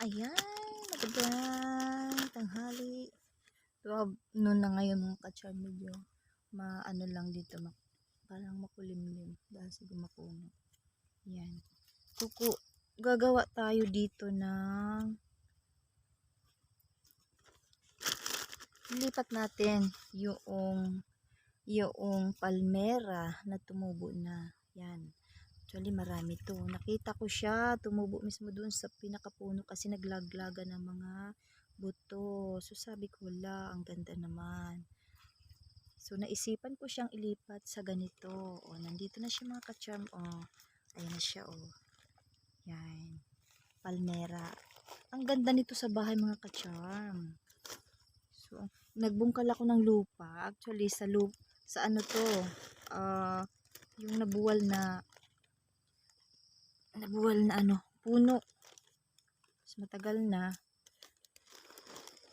Ayan, magandang tanghali. 12 noon na ngayon mga ka-charm, medyo maano lang dito, parang makulimlim dahil sa gumapuno. Yan. Gagawa tayo dito ng lipat natin yung palmera na tumubo na. Yan. Actually, marami to. Nakita ko siya, tumubo mismo dun sa pinakapuno kasi naglaglaga ng mga buto. So, sabi ko, wala, ang ganda naman. So, naisipan ko siyang ilipat sa ganito. O, nandito na siya mga ka-charm. O, ayan na siya, o. Yan. Palmera. Ang ganda nito sa bahay mga ka-charm. So, nagbungkal ako ng lupa. Actually, sa ano to, yung nabuwal na puno. Mas matagal na,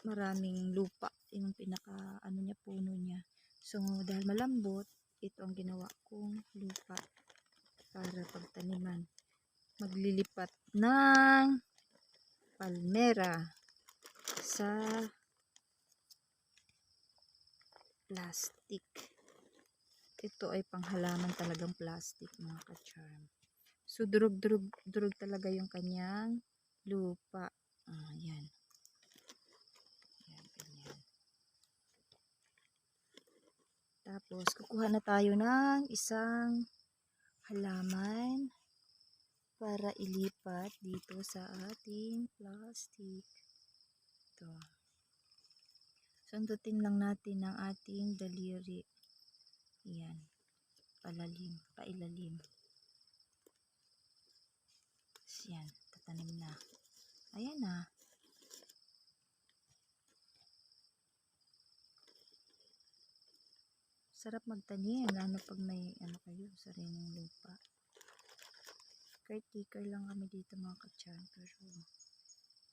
maraming lupa yung pinaka niya, puno niya. So dahil malambot, ito ang ginawa kong lupa para pagtaniman. Maglilipat ng palmera sa plastic. Ito ay panghalaman talagang plastic mga ka-charm. So, durug talaga yung kanyang lupa. Yan. Yan, ganyan. Tapos, kukuha na tayo ng isang halaman para ilipat dito sa ating plastic. Ito. Sundutin lang natin ang ating daliri. Yan. Pailalim. Yan, tatanim na. Ayan na. Sarap magtanim, lalo pag may kayo, sariling lupa. Caretaker lang kami dito mga ka-charm, pero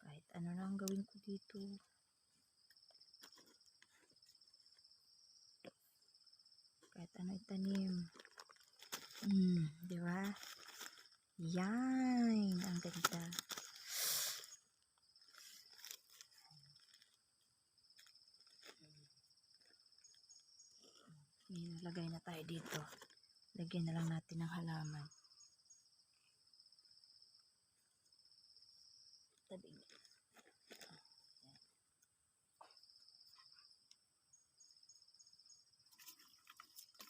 kahit ano na ang gawin ko dito. Kahit ano itanim. Di ba? Yan, ang ganda. Lagay na tayo dito. Lagyan na lang natin ng halaman. Tabi.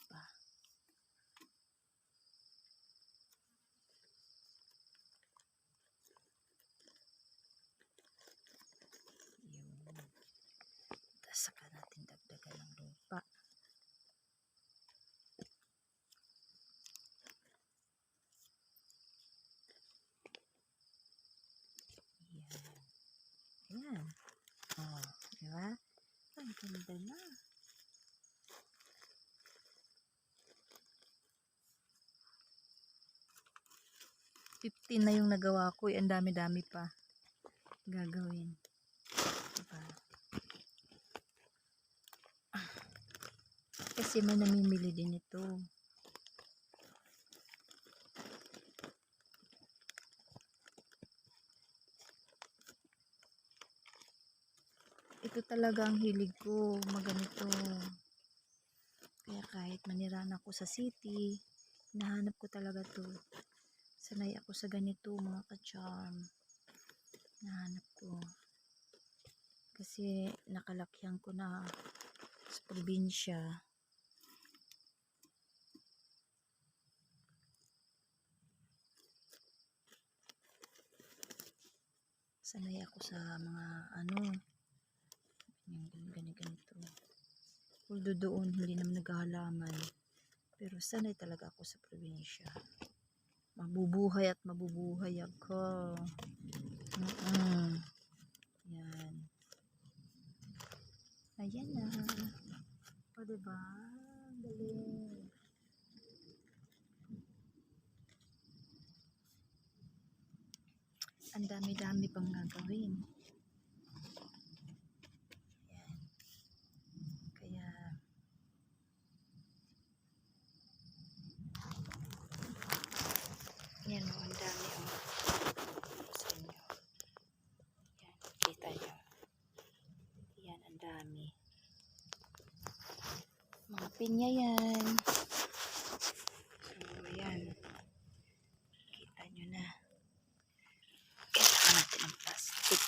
Pa. Yun. Tapos saka natin dagdagan ng lupa. Yan. Oh, di ba? Ang ganda na. $15 na yung nagawa ko. Ang dami-dami pa gagawin. Diba? Kasi may namimili din ito. Ito talaga ang hilig ko, maganito. Kaya kahit manirahan ako sa city, nahanap ko talaga to. Sanay ako sa ganito mga ka-charm. Nahanap ko. Kasi nakalakyan ko na sa probinsya. Sanay ako sa mga ganito. Although doon hindi naman naghahalaman, pero sanay talaga ako sa probinsya. Mabubuhay at mabubuhay ako. Yan. Ayan na. O diba? Galing. Ang dami-dami pang gagawin. Yan o, ang dami o. Sa inyo. open niya yan. So, ayan. Kita nyo na. Kailangan natin ang plastic.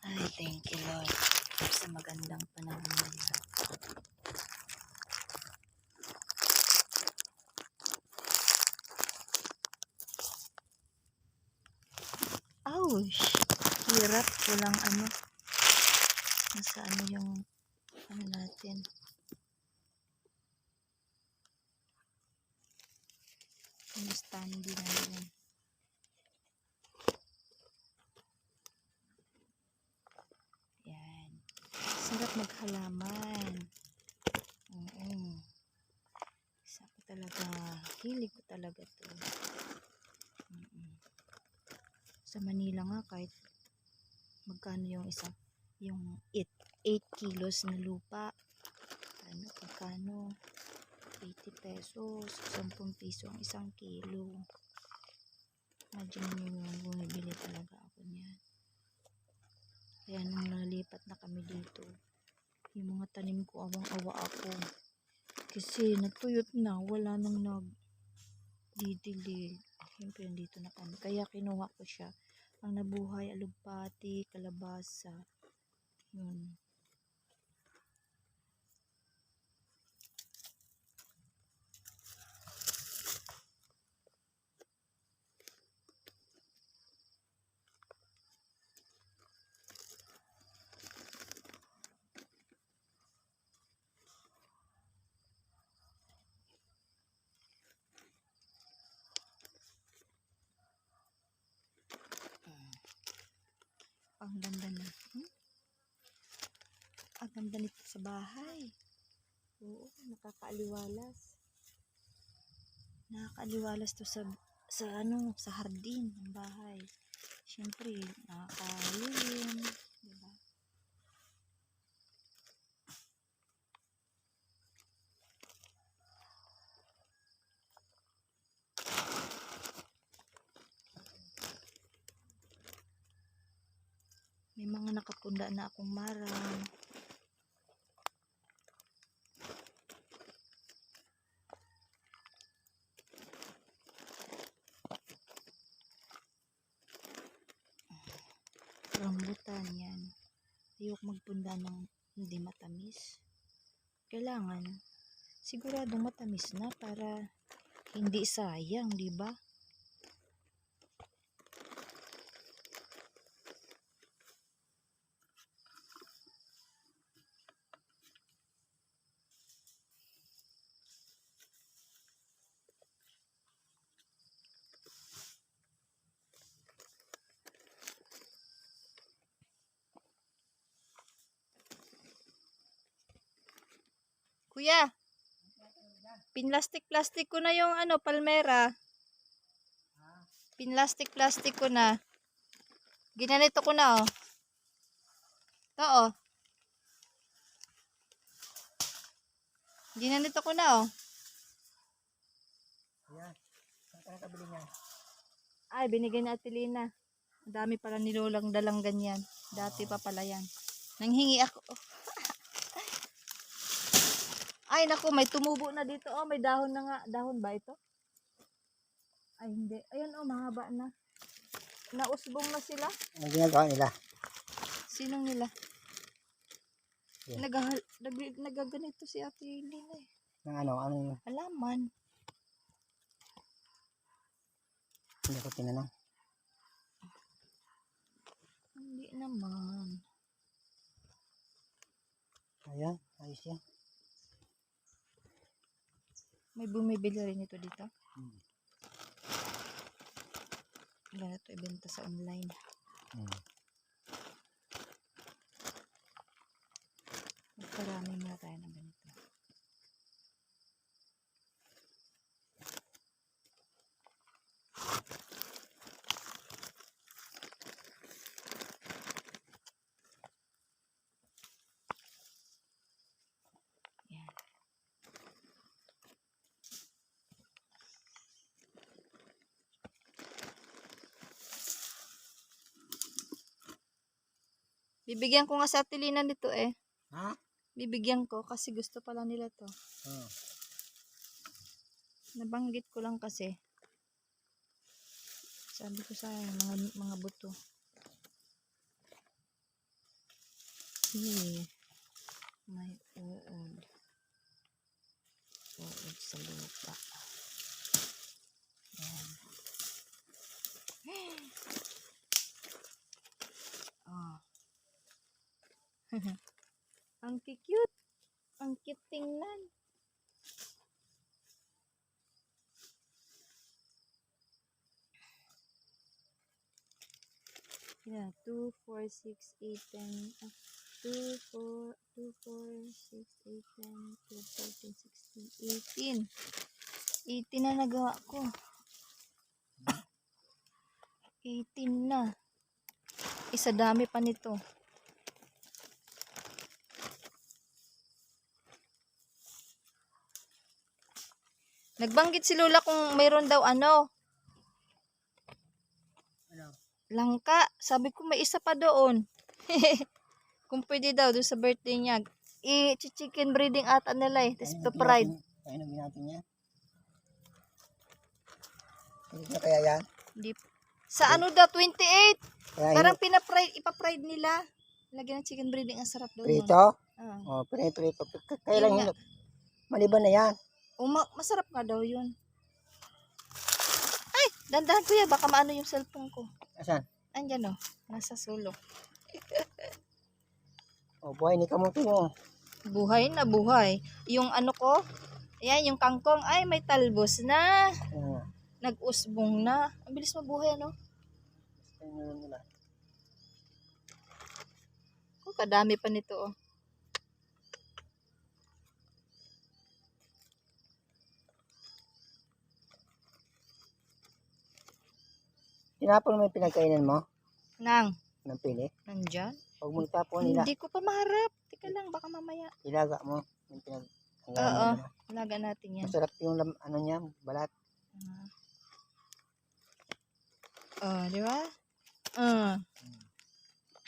Ay, thank you Lord. Sa magandang panahon na. Ouch! Hirap. Walang ano. Nasa ano yung ano natin. Yung standy na yun. Yan. Sarap maghalaman. Oo. Isa ko talaga. Hilig ko talaga to. Sa Manila nga kahit magkano yung isa, yung 8 kilos na lupa, ano, magkano, 80 pesos, 10 piso ang isang kilo. Imagine nyo yung bumibili talaga ako niyan. Kaya nung nalipat na kami dito, yung mga tanim ko, awang-awa ako. Kasi natuyot na, wala nang nagdidilig. Siyempre, nandito na kami. Kaya kinuha ko siya. Ang nabuhay, alugbati, kalabasa. Yun. Ang ganda na. Ang ganda nito sa bahay. Oo, nakakaaliwalas. Nakakaaliwalas to sa ano, sa hardin ng bahay. Siyempre, nakakalilim, diba? May mga nakapunda na akong marang. Rambutan yan. Ayok magpunda ng hindi matamis. Kailangan siguradong matamis na para hindi sayang, di ba? Kuya, pinlastik-plastik ko na yung ano, palmera. Pinlastik-plastik ko na. Ginanito ko na, oh. Ito, oh. Ginanito ko na, oh. Ayan. Saan ka nakabili niya? Ay, binigay na Ate Lina. Ang dami pala nilulang dalang ganyan. Dati pa pala yan. Nanghingi ako. Ay, naku, may tumubo na dito. Oh, may dahon na nga. Dahon ba ito? Ay, hindi. Ayan, oh, mahaba na. Nausbong na sila. Anong ginagawa nila? Sinong nila? Yeah. Nagaganito si Ate Lina eh. Ng ano? Anong? Alaman. Hindi ko tinanong. Hindi naman. Ayan. Ayos yan. May bumibili rin ito dito. Hmm. Wala na ito ibenta sa online. Magparami nga tayo ng ganito. Yan. Bibigyan ko nga sa Atilina nito eh. Ha? Bibigyan ko kasi gusto pala nila to. Oh. Nabanggit ko lang kasi. Sabi ko sa mga buto. May uod. Uod sa lupa. Yan. Oh. Ang cute. Ang cute tingnan. Yeah, 2, 4, 6, 8, 10. 2, 4, 2, 4, 6, 8, 10, 12, 13, 14, 15, 18. 18 na nagawa ko. 18 na. Isa dami pa nito. Nagbanggit si Lola kung mayroon daw ano. Langka. Sabi ko may isa pa doon. Kung pwede daw doon sa birthday niya. I-chicken breeding ata nila eh. Tapos pa-pride. Kainan natin yan. Hindi na kaya yan? Hindi. Sa ano daw, 28. Kaya Parang ipa-pride nila. Lagyan ng chicken breeding. Ang sarap daw nun. prito? Ah. Oh, prito. Kaya lang yun. Maliban na yan. Masarap nga daw yun. Ay! Dandahan kuya. Baka maano yung cellphone ko. Asan? Andyan o. Nasa sulok. Oh, buhay ni kamuti mo. Buhay na buhay. Yung ano ko. Ayan, yung kangkong. Ay, may talbos na. Oh. Nag-usbong na. Ang bilis mabuhay, ano? Ayun nila. Oh, kadami pa nito, oh. Tinapon mo yung pinagkainan mo? Nang, Ng pili? nandyan? Huwag mo itapon nila. Hindi ko pa maharap. Teka lang, baka mamaya. Ilaga mo. Yung Oo, mo. laga natin yan. Masarap yung ano niya, balat. Oh, di ba?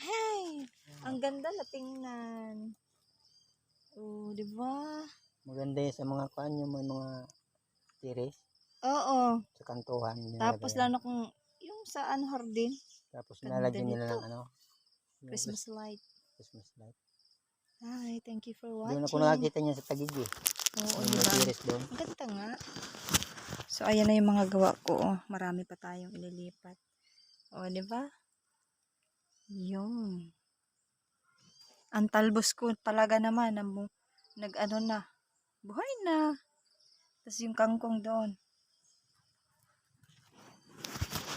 Hey, ang ganda na tingnan. Oh, di ba? Maganda yun sa mga kuan yung may mga tiris Oo. sa kantuhan. Tapos lalo kung yung sa ano hardin, Tapos ganda nalagyan nila nito. ng ano. Christmas light. Christmas light. Hi, thank you for Doon watching. ako nakakita niya sa Tagig eh. Oo, Yung di may ba? tiris doon. Ang ganda nga. So, ayan na yung mga gawa ko. Oh. Marami pa tayong ililipat. O, di ba? Yung. Ang talbos ko talaga naman. Nag-ano na. Buhay na. Tapos yung kangkong doon.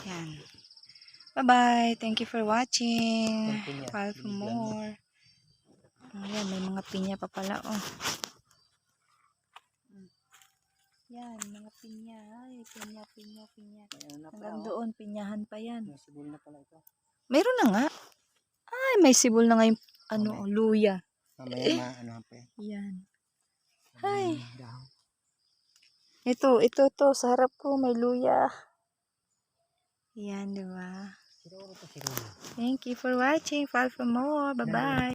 Yan. Bye-bye. Thank you for watching. Yung pinya, Follow for binigyan mo. more. Ayan, may mga pinya pa pala. Oh. Yan, mga pinya. Ay, pinya. Ayun na pala, Hanggang oh. doon, pinyahan pa yan. May sibol na pala ito. Mayroon na nga. Ay, may sibol na nga yung ano, luya. Mamaya ano pa eh. Yan. Ay. Dahon. Ito, sa harap ko, may luya. Yan, di ba? Siguro to siguro. Thank you for watching. Follow for more. Bye-bye.